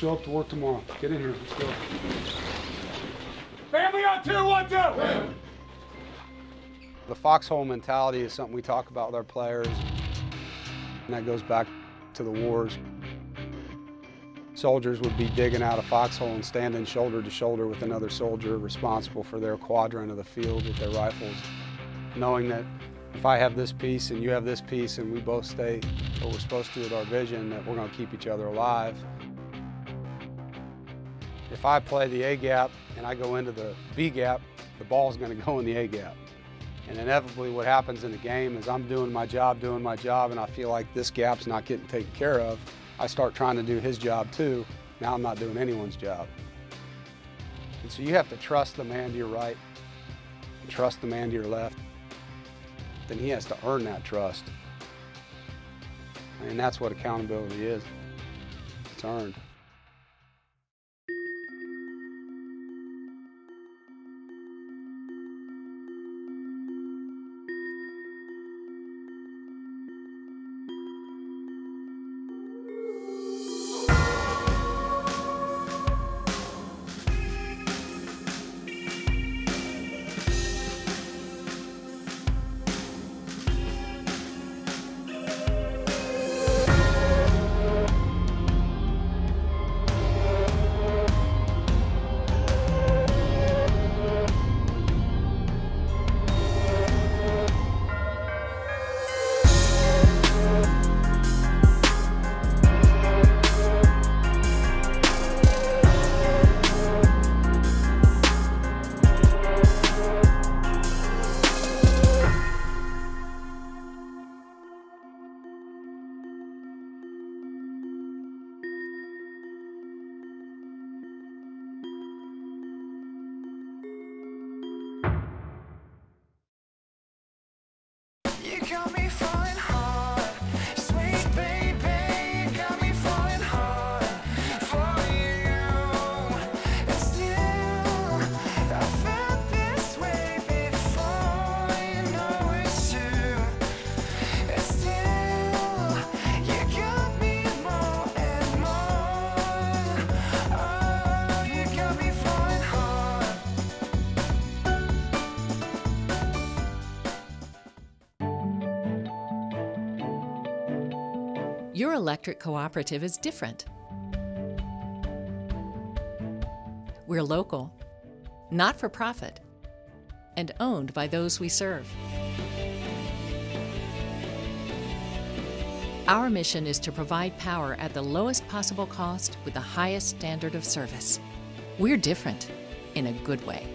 show up to work tomorrow. Get in here, let's go. Family on 2, 1, 2! The foxhole mentality is something we talk about with our players, and that goes back to the wars. Soldiers would be digging out a foxhole and standing shoulder to shoulder with another soldier responsible for their quadrant of the field with their rifles, knowing that if I have this piece and you have this piece and we both stay what we're supposed to with our vision, that we're going to keep each other alive. If I play the A gap and I go into the B gap, the ball's going to go in the A gap. And inevitably what happens in the game is I'm doing my job, and I feel like this gap's not getting taken care of. I start trying to do his job too. Now I'm not doing anyone's job. And so you have to trust the man to your right, and trust the man to your left. Then he has to earn that trust. And that's what accountability is. It's earned. Your electric cooperative is different. We're local, not for profit, and owned by those we serve. Our mission is to provide power at the lowest possible cost with the highest standard of service. We're different in a good way.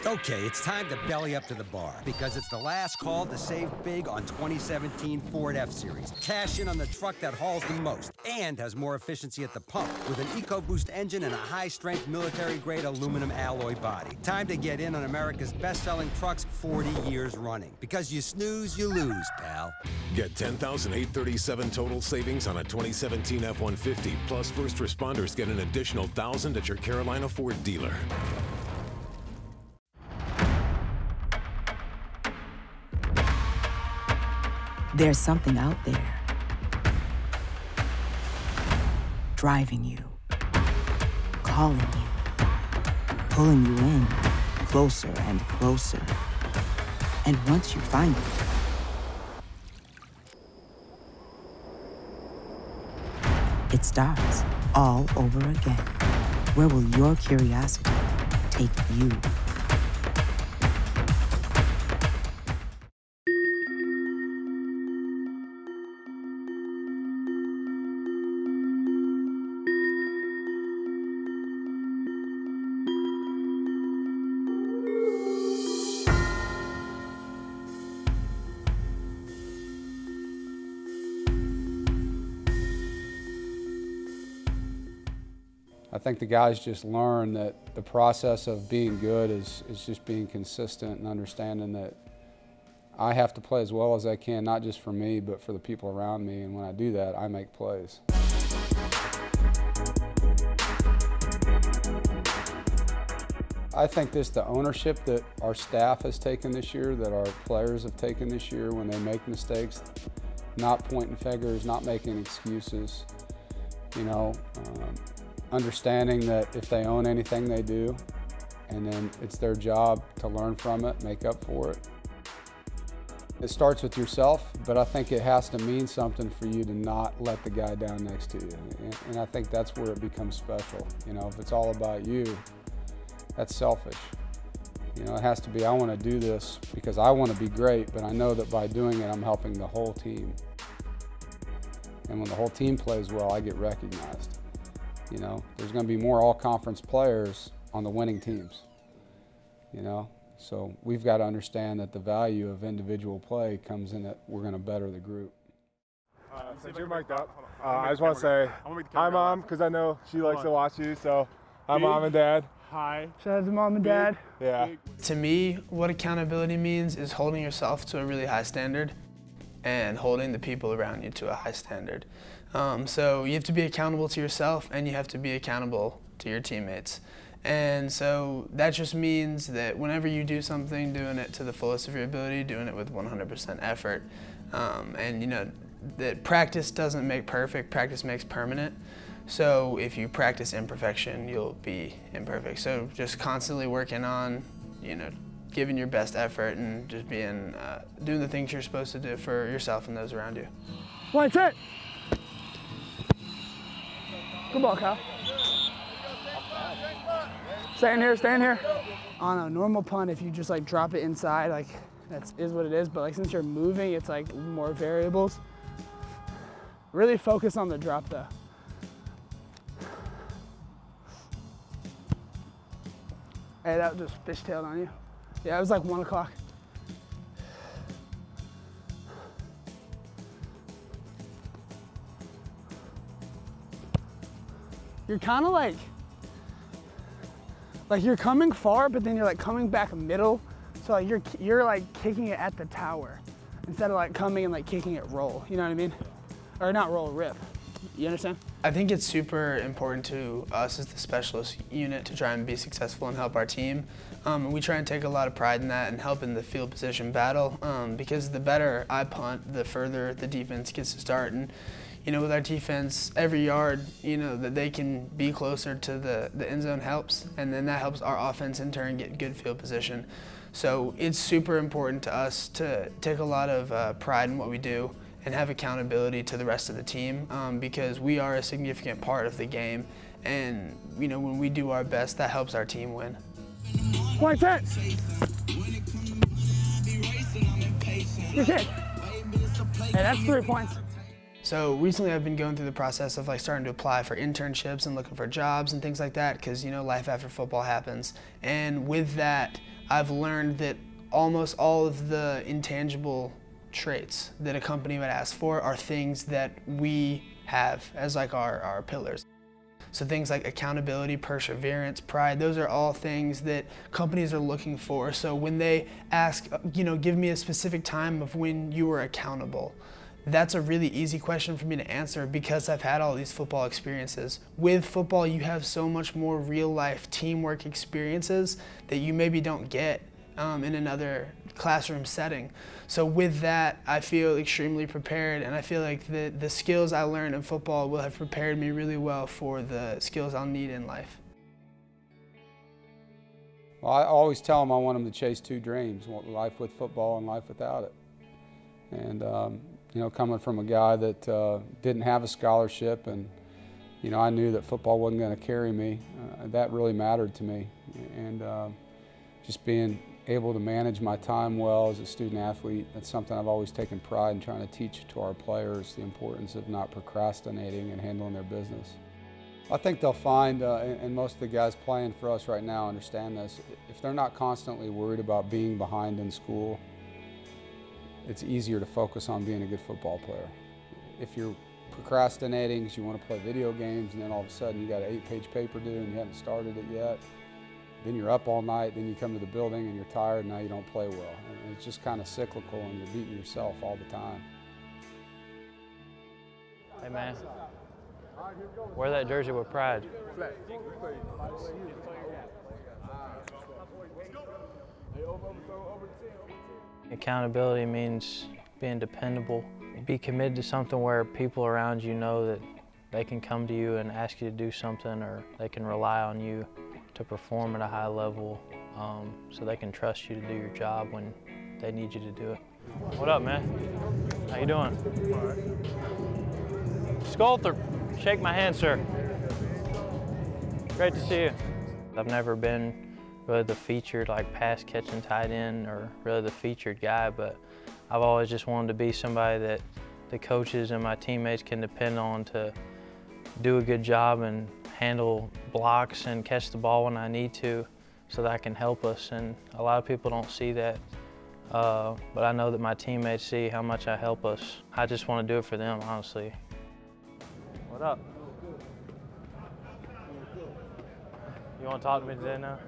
Okay, it's time to belly up to the bar because it's the last call to save big on 2017 Ford F-Series. Cash in on the truck that hauls the most and has more efficiency at the pump with an EcoBoost engine and a high-strength military-grade aluminum alloy body. Time to get in on America's best-selling trucks 40 years running. Because you snooze, you lose, pal. Get $10,837 total savings on a 2017 F-150, plus first responders get an additional $1,000 at your Carolina Ford dealer. There's something out there, driving you, calling you, pulling you in, closer and closer. And once you find it, it starts all over again. Where will your curiosity take you? I think the guys just learn that the process of being good is just being consistent and understanding that I have to play as well as I can, not just for me, but for the people around me. And when I do that, I make plays. I think this, the ownership that our staff has taken this year, that our players have taken this year when they make mistakes, not pointing fingers, not making excuses, you know, understanding that if they own anything, they do, and then it's their job to learn from it, make up for it. It starts with yourself, but I think it has to mean something for you to not let the guy down next to you. And I think that's where it becomes special. You know, if it's all about you, that's selfish. You know, it has to be, I want to do this because I want to be great, but I know that by doing it, I'm helping the whole team. And when the whole team plays well, I get recognized. You know, there's going to be more all-conference players on the winning teams, you know? So we've got to understand that the value of individual play comes in that we're going to better the group. Since you're mic'd up, I just want to say hi, Mom, because I know she likes to watch you. So hi, Mom and Dad. Hi. Shout out to Mom and Dad. Yeah. To me, what accountability means is holding yourself to a really high standard and holding the people around you to a high standard. So you have to be accountable to yourself and you have to be accountable to your teammates. And so that just means that whenever you do something, doing it to the fullest of your ability, doing it with 100% effort. And you know, that practice doesn't make perfect, practice makes permanent. So if you practice imperfection, you'll be imperfect. So just constantly working on, you know, giving your best effort and just being, doing the things you're supposed to do for yourself and those around you. One, set. Good ball, Kyle. Stay in here, stay in here. On a normal punt, if you just like drop it inside, like that is what it is, but like since you're moving, it's like more variables. Really focus on the drop though. Hey, that just fishtailed on you. Yeah, it was like 1 o'clock. You're kind of like you're coming far, but then you're like coming back middle. So like you're like kicking it at the tower instead of like coming and like kicking it roll. You know what I mean? Or not roll, rip. You understand? I think it's super important to us as the specialist unit to try and be successful and help our team. And we try and take a lot of pride in that and help in the field position battle because the better I punt, the further the defense gets to start. And you know, with our defense, every yard, you know, that they can be closer to the end zone helps, and then that helps our offense in turn get good field position. So it's super important to us to take a lot of pride in what we do and have accountability to the rest of the team because we are a significant part of the game, and you know, when we do our best, that helps our team win. Point set. Good kick. Hey, that's 3 points. So recently I've been going through the process of like starting to apply for internships and looking for jobs and things like that because, you know, life after football happens. And with that, I've learned that almost all of the intangible traits that a company would ask for are things that we have as like our pillars. So things like accountability, perseverance, pride, those are all things that companies are looking for. So when they ask, you know, give me a specific time of when you were accountable, that's a really easy question for me to answer because I've had all these football experiences. With football, you have so much more real-life teamwork experiences that you maybe don't get in another classroom setting. So with that, I feel extremely prepared, and I feel like the skills I learned in football will have prepared me really well for the skills I'll need in life. Well, I always tell them I want them to chase two dreams, life with football and life without it. And you know, coming from a guy that didn't have a scholarship and, you know, I knew that football wasn't going to carry me, that really mattered to me. And just being able to manage my time well as a student athlete, that's something I've always taken pride in trying to teach to our players, the importance of not procrastinating and handling their business. I think they'll find, and most of the guys playing for us right now understand this, if they're not constantly worried about being behind in school, it's easier to focus on being a good football player. If you're procrastinating because you want to play video games and then all of a sudden you got an 8-page paper due and you haven't started it yet, then you're up all night, then you come to the building and you're tired and now you don't play well. And it's just kind of cyclical and you're beating yourself all the time. Hey man, wear that jersey with pride. Accountability means being dependable, be committed to something where people around you know that they can come to you and ask you to do something, or they can rely on you to perform at a high level, so they can trust you to do your job when they need you to do it. What up, man? How you doing? Sculptor, shake my hand, sir. Great to see you. I've never been really the featured, like, pass catching tight end, or really the featured guy, but I've always just wanted to be somebody that the coaches and my teammates can depend on to do a good job and handle blocks and catch the ball when I need to, so that I can help us. And a lot of people don't see that, but I know that my teammates see how much I help us. I just want to do it for them, honestly. What up? You want to talk to me today now?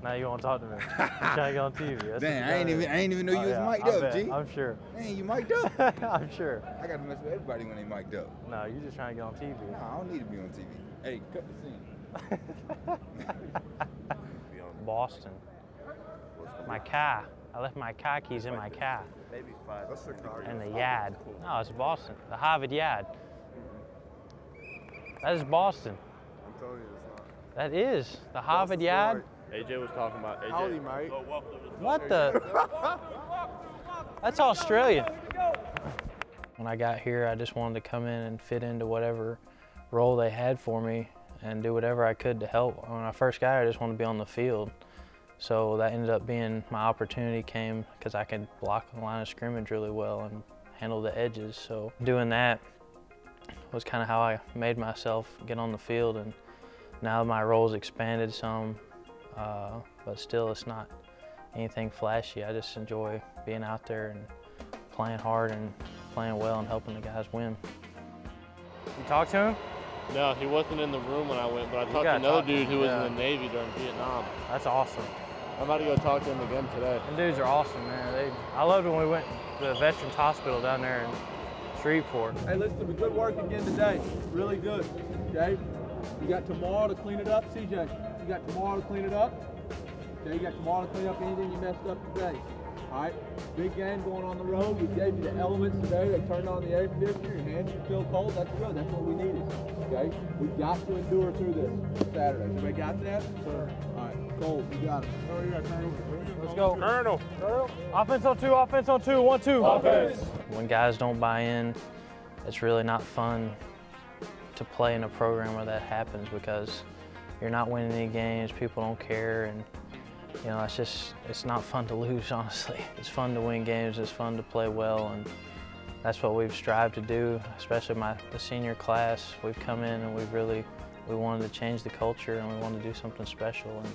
Now you want to talk to me? You're trying to get on TV. Damn, I ain't even know you was mic'd up, G. I'm sure. Man, you mic'd up? I'm sure. I got to mess with everybody when they mic'd up. No, you're just trying to get on TV. No, I don't need to be on TV. Hey, cut the scene. Boston. My car. I left my car keys in my car. And the yard. No, it's Boston. The Harvard yard. That is Boston. I'm telling you, it's not. That is the Harvard yard. AJ was talking about AJ. Howdy, mate. What the? That's Australian. When I got here, I just wanted to come in and fit into whatever role they had for me and do whatever I could to help. When I first got here, I just wanted to be on the field. So that ended up being my opportunity came because I could block the line of scrimmage really well and handle the edges. So doing that was kind of how I made myself get on the field, and now my role's expanded some, but still it's not anything flashy. I just enjoy being out there and playing hard and playing well and helping the guys win. You talk to him? No, he wasn't in the room when I went, but I talked to another dude who was in the Navy during Vietnam. That's awesome. I'm about to go talk to him again today. Them dudes are awesome, man. I loved when we went to the Veterans Hospital down there in Shreveport. Hey, listen to me. Good work again today. Really good. Okay? You got tomorrow to clean it up, CJ. You got tomorrow to clean it up. Okay, you got tomorrow to clean up anything you messed up today. All right? Big game going on the road. We gave you the elements today. They turned on the air conditioner. Your hands should feel cold. That's good. That's what we needed. Okay? We've got to endure through this Saturday. Everybody got that? Sir. All right. Cold. You got it. Oh, you got Colonel. Let's go. Colonel. Offense on two. Offense on two. 1-2. Offense. When guys don't buy in, it's really not fun to play in a program where that happens, because you're not winning any games, people don't care, and you know, it's not fun to lose, honestly. It's fun to win games, it's fun to play well, and that's what we've strived to do, especially the senior class. We've come in and we wanted to change the culture, and we wanted to do something special, and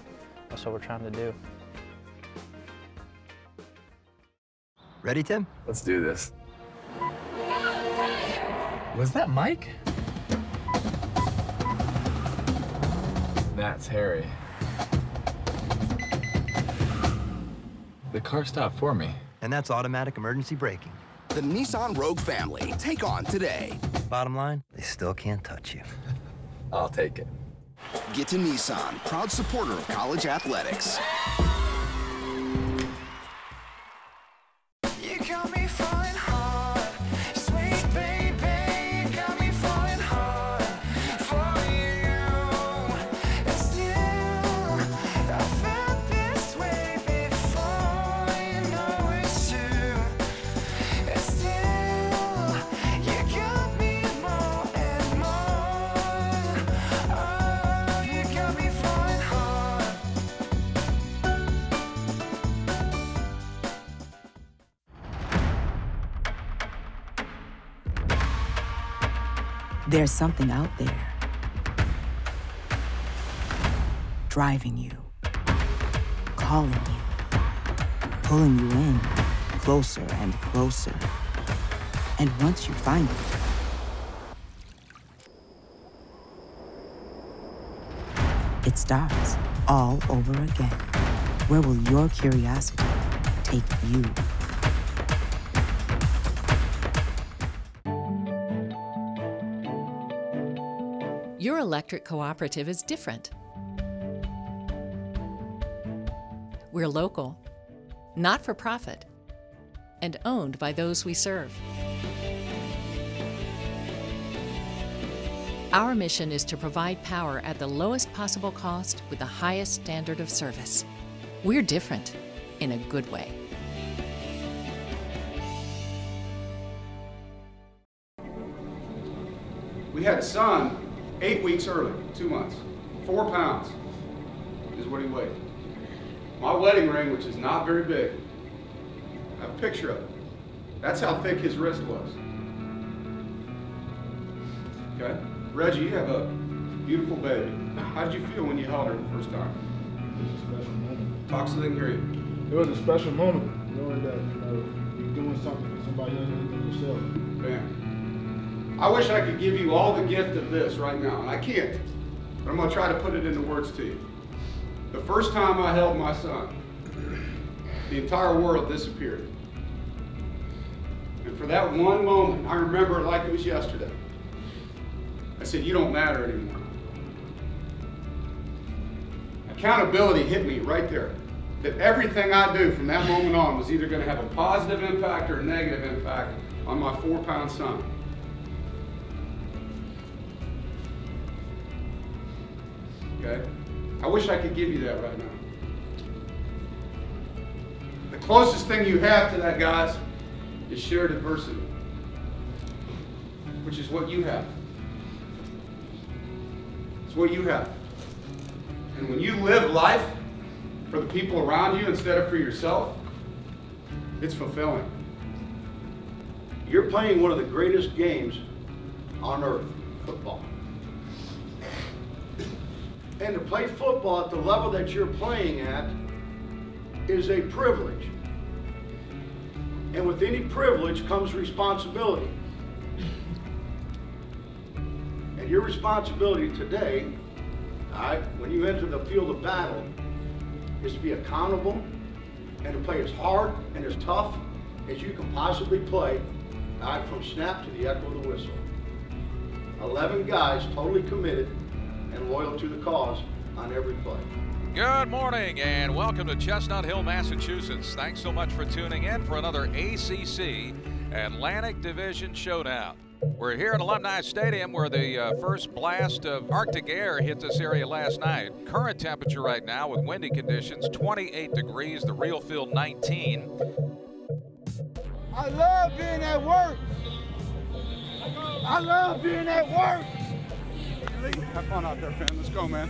that's what we're trying to do. Ready, Tim? Let's do this. Was that Mike? That's Harry. The car stopped for me. And that's automatic emergency braking. The Nissan Rogue family. Take on today. Bottom line, they still can't touch you. I'll take it. Get to Nissan, proud supporter of college athletics. There's something out there driving you, calling you, pulling you in closer and closer. And once you find it, it starts all over again. Where will your curiosity take you? Your electric cooperative is different. We're local, not for profit, and owned by those we serve. Our mission is to provide power at the lowest possible cost with the highest standard of service. We're different in a good way. We had a son 8 weeks early, 2 months. 4 pounds is what he weighed. My wedding ring, which is not very big, I have a picture of it. That's how thick his wrist was. Okay? Reggie, you have a beautiful baby. How did you feel when you held her the first time? It was a special moment. Talk so they can hear you. It was a special moment, knowing that you're doing something for somebody other than yourself. Man. I wish I could give you all the gift of this right now, and I can't, but I'm going to try to put it into words to you. The first time I held my son, the entire world disappeared. And for that one moment, I remember it like it was yesterday. I said, you don't matter anymore. Accountability hit me right there. That everything I do from that moment on was either going to have a positive impact or a negative impact on my 4-pound son. Okay? I wish I could give you that right now. The closest thing you have to that, guys, is shared adversity, which is what you have. It's what you have. And when you live life for the people around you instead of for yourself, it's fulfilling. You're playing one of the greatest games on earth, football. And to play football at the level that you're playing at is a privilege. And with any privilege comes responsibility. And your responsibility today, all right, when you enter the field of battle, is to be accountable and to play as hard and as tough as you can possibly play, all right, from snap to the echo of the whistle. 11 guys totally committed and loyal to the cause on every play. Good morning and welcome to Chestnut Hill, Massachusetts. Thanks so much for tuning in for another ACC Atlantic Division Showdown. We're here at Alumni Stadium where the first blast of Arctic air hit this area last night. Current temperature right now with windy conditions, 28 degrees, the real field 19. I love being at work. I love being at work. Have fun out there, man. Let's go, man.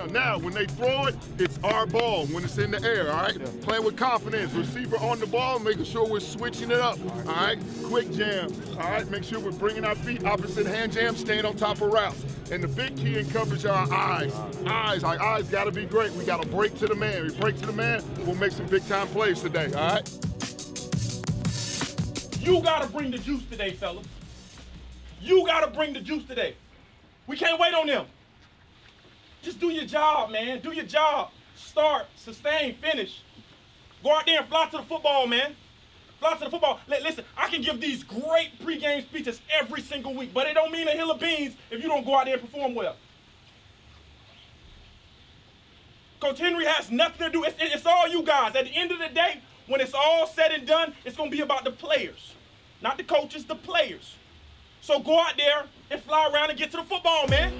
Now, when they throw it, it's our ball when it's in the air, all right? Yeah. Playing with confidence. Receiver on the ball, making sure we're switching it up, all right? Quick jam, all right? Make sure we're bringing our feet, opposite hand jam, staying on top of routes. And the big key in coverage are our eyes. Our eyes got to be great. We got to break to the man. We break to the man, we'll make some big-time plays today, all right? You got to bring the juice today, fellas. You got to bring the juice today. We can't wait on them. Just do your job, man. Do your job. Start, sustain, finish. Go out there and fly to the football, man. Fly to the football. Listen, I can give these great pregame speeches every single week, but it don't mean a hill of beans if you don't go out there and perform well. Coach Henry has nothing to do. It's all you guys. At the end of the day, when it's all said and done, it's going to be about the players. Not the coaches, the players. So go out there and fly around and get to the football, man.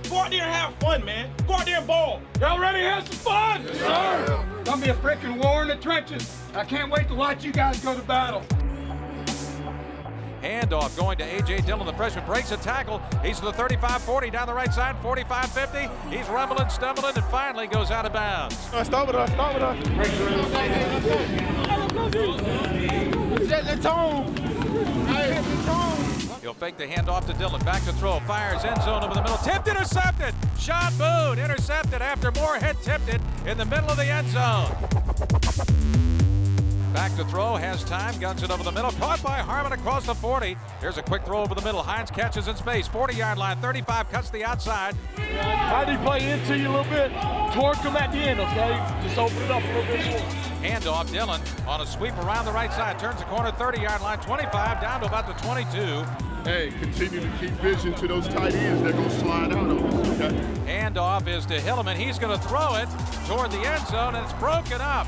Go out there and have fun, man. Go out there and ball. Y'all ready to have some fun? Yes, sir. It's gonna be a freaking war in the trenches. I can't wait to watch you guys go to battle. Handoff going to A.J. Dillon. The freshman breaks a tackle. He's to the 35-40 down the right side, 45-50. He's rumbling, stumbling, and finally goes out of bounds. Stop with us, stop with us. Let's home. Hey, let's home. He'll fake the handoff to Dillon. Back to throw. Fires end zone over the middle. Tipped, intercepted. Shot Boone. Intercepted after Moorhead tipped it in the middle of the end zone. Back to throw. Has time. Guns it over the middle. Caught by Harmon across the 40. Here's a quick throw over the middle. Hines catches in space. 40-yard line. 35 cuts the outside. How do you play into you a little bit? Torque him at the end, okay? Just open it up a little bit more. Handoff. Dillon on a sweep around the right side. Turns the corner. 30-yard line. 25 down to about the 22. Hey, continue to keep vision to those tight ends. They're going to slide out on us, okay? Handoff is to Hilleman. He's going to throw it toward the end zone, and it's broken up.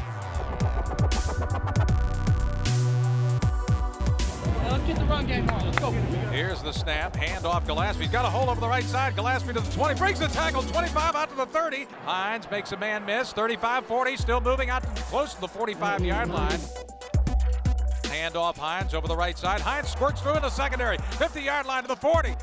Let's get the run game on. Let's go. Here's the snap, hand off Gillespie. He's got a hole over the right side. Gillespie to the 20, breaks the tackle, 25 out to the 30. Hines makes a man miss, 35, 40, still moving out to close to the 45-yard line. Hand off Hines over the right side. Hines squirts through in the secondary, 50-yard line to the 40.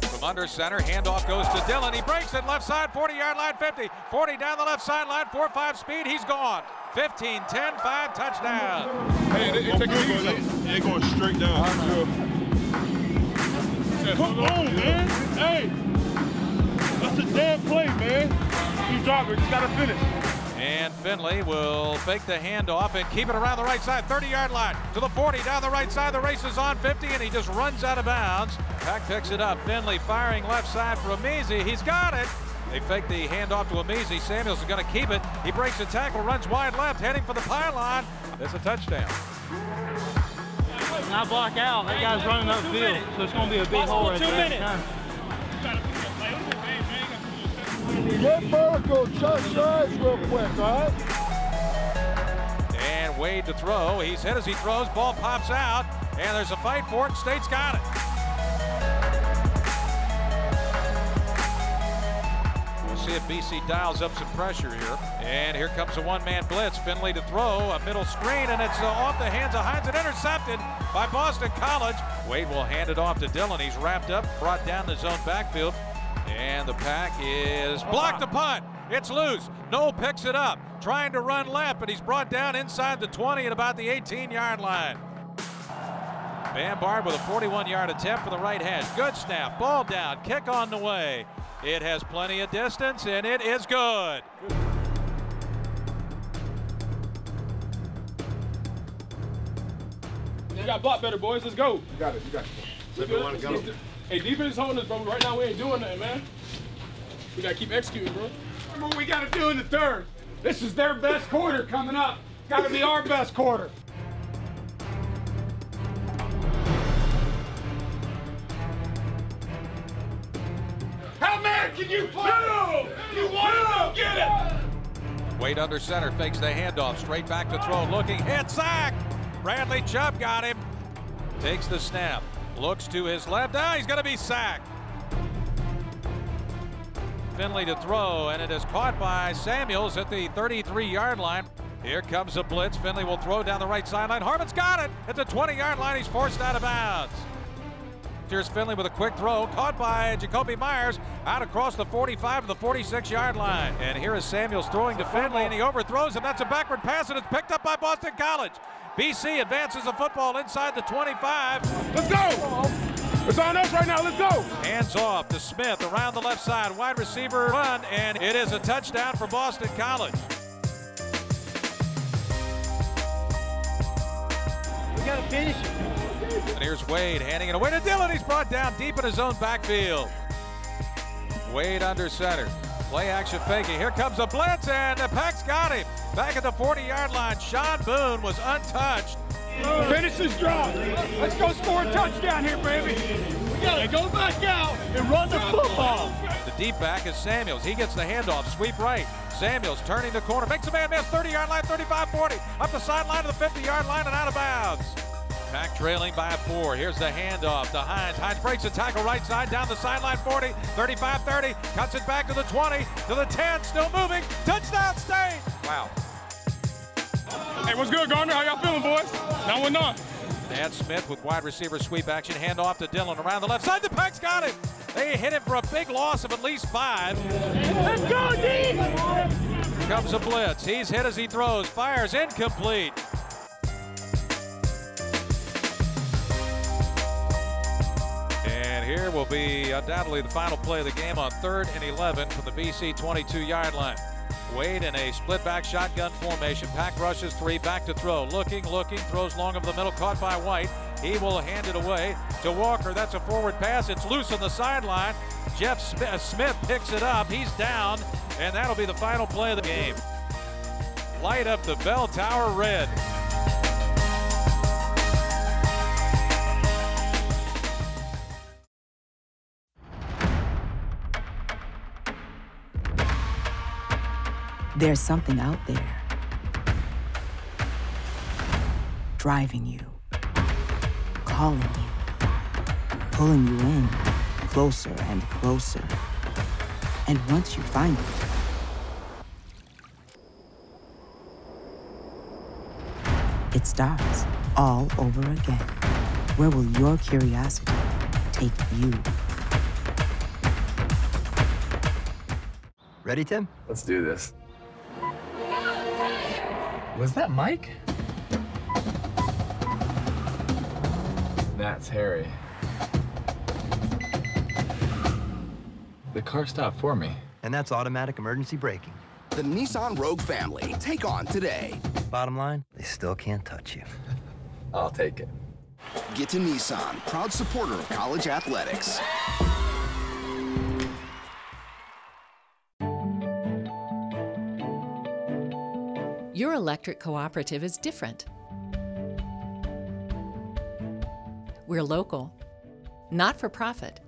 From under center, handoff goes to Dillon. He breaks it left side, 40-yard line, 50. 40 down the left sideline, 4-5 speed. He's gone. 15, 10, 5, touchdown. Hey, they take it easy. They're going straight down. Come on, man. Hey, that's a damn play, man. You drop it, you got to finish. And Finley will fake the handoff and keep it around the right side, 30-yard line to the 40, down the right side. The race is on 50, and he just runs out of bounds. Pack picks it up. Finley firing left side for Amizi. He's got it. They fake the handoff to Amizi. Samuels is going to keep it. He breaks the tackle, runs wide left, heading for the pylon. That's a touchdown. When I block out, that guy's running upfield, so it's going to be a big hole right there. Get vertical, just your eyes real quick, all right? And Wade to throw. He's hit as he throws. Ball pops out, and there's a fight for it. State's got it. We'll see if BC dials up some pressure here. And here comes a one-man blitz. Finley to throw, a middle screen, and it's off the hands of Hines and intercepted by Boston College. Wade will hand it off to Dillon. He's wrapped up, brought down his own backfield. And the Pack is blocked the punt. It's loose. Noel picks it up, trying to run left, but he's brought down inside the 20 at about the 18-yard line. Bambard with a 41-yard attempt for the right hash. Good snap, ball down, kick on the way. It has plenty of distance, and it is good. You got block better, boys. Let's go. You got it, you got it. We want to go. Hey, defense is holding us, bro. Right now, we ain't doing nothing, man. We got to keep executing, bro. Remember what we got to do in the third. This is their best quarter coming up. Got to be our best quarter. How mad can you play? No! You want to go get it! Wade under center, fakes the handoff, straight back to throw, looking, hit, sack! Bradley Chubb got him. Takes the snap, looks to his left, he's gonna be sacked. Finley to throw, and it is caught by Samuels at the 33-yard line. Here comes a blitz. Finley will throw down the right sideline. Harmon's got it at the 20-yard line. He's forced out of bounds. Here's Finley with a quick throw, caught by Jacoby Myers out across the 45 to the 46-yard line. And here is Samuels throwing to Finley, and he overthrows him. That's a backward pass, and it's picked up by Boston College. BC advances the football inside the 25. Let's go! It's on us right now, let's go! Hands off to Smith around the left side, wide receiver run, and it is a touchdown for Boston College. We got to finish it. And here's Wade handing it away to Dillon. He's brought down deep in his own backfield. Wade under center. Play action faking. Here comes a blitz, and the Pack's got him. Back at the 40-yard line, Sean Boone was untouched. Finish this drive. Let's go score a touchdown here, baby. We got to go back out and run the football. The deep back is Samuels. He gets the handoff, sweep right. Samuels turning the corner, makes a man miss, 30-yard line, 35-40, up the sideline to the 50-yard line and out of bounds. Pack trailing by 4. Here's the handoff to Hines. Hines breaks the tackle right side, down the sideline 40, 35-30, cuts it back to the 20, to the 10, still moving. Touchdown State! Wow. Hey, what's good, Gardner? How y'all feeling, boys? 9-1-9. Dan Smith with wide receiver sweep action, handoff to Dillon around the left side. The Pack's got it. They hit him for a big loss of at least 5. Let's go, D! Here comes a blitz. He's hit as he throws, fires incomplete. And here will be undoubtedly the final play of the game on 3rd and 11 from the BC 22-yard line. Wade in a split back shotgun formation. Pack rushes 3, back to throw. Looking, throws long over the middle, caught by White. He will hand it away to Walker. That's a forward pass. It's loose on the sideline. Jeff Smith picks it up. He's down, and that'll be the final play of the game. Light up the bell tower red. There's something out there driving you. calling you, pulling you in closer and closer. And once you find it, it starts all over again. Where will your curiosity take you? Ready, Tim? Let's do this. Was that Mike? That's Harry. The car stopped for me. And that's automatic emergency braking. The Nissan Rogue family. Take on today. Bottom line, they still can't touch you. I'll take it. Get to Nissan, proud supporter of college athletics. Your electric cooperative is different. We're local, not for profit,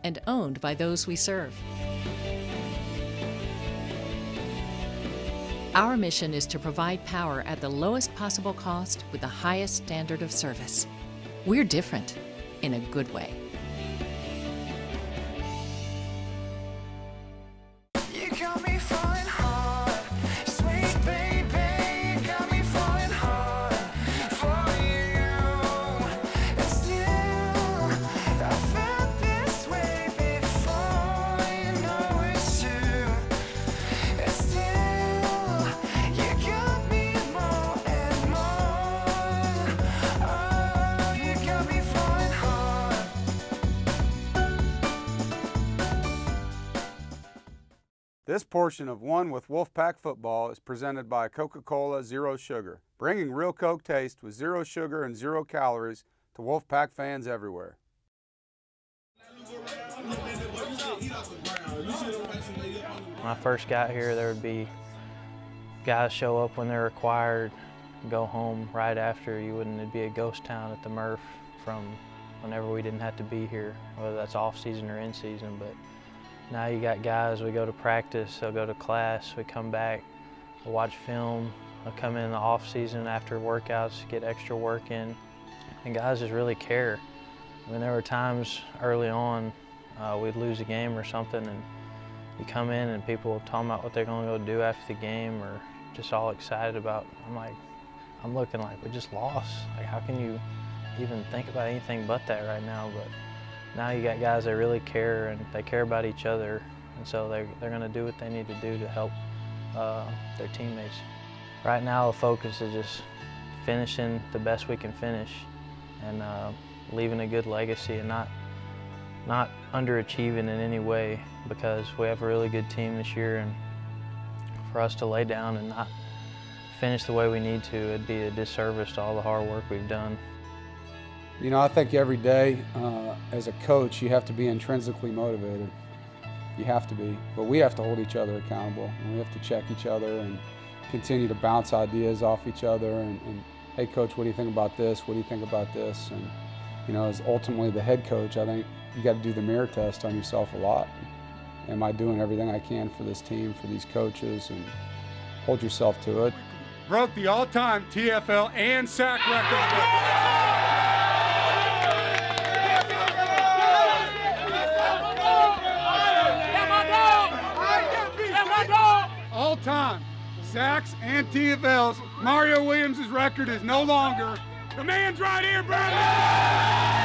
and owned by those we serve. Our mission is to provide power at the lowest possible cost with the highest standard of service. We're different in a good way. This portion of One with Wolfpack Football is presented by Coca-Cola Zero Sugar, bringing real Coke taste with zero sugar and 0 calories to Wolfpack fans everywhere. When I first got here, there would be guys show up when they're required, go home right after. It'd be a ghost town at the Murph from whenever we didn't have to be here, whether that's off season or in season. But now you got guys, we go to practice, they'll go to class, we come back, we'll watch film, they'll come in the off season after workouts, get extra work in, and guys just really care. I mean, there were times early on we'd lose a game or something, and you come in and people talking about what they're going to go do after the game, or just all excited about. I'm looking like we just lost. Like, how can you even think about anything but that right now? But now you got guys that really care, and they care about each other, and so they're going to do what they need to do to help their teammates. Right now the focus is just finishing the best we can finish and leaving a good legacy, and not underachieving in any way, because we have a really good team this year, and for us to lay down and not finish the way we need to, it'd be a disservice to all the hard work we've done. You know, I think every day as a coach, you have to be intrinsically motivated. You have to be, but we have to hold each other accountable, and we have to check each other and continue to bounce ideas off each other, and hey coach, what do you think about this? What do you think about this? And you know, as ultimately the head coach, I think you got to do the mirror test on yourself a lot. Am I doing everything I can for this team, for these coaches, and hold yourself to it. Broke the all-time TFL and sack record. All-time sacks and TFLs. Mario Williams' record is no longer. The man's right here, Brandon!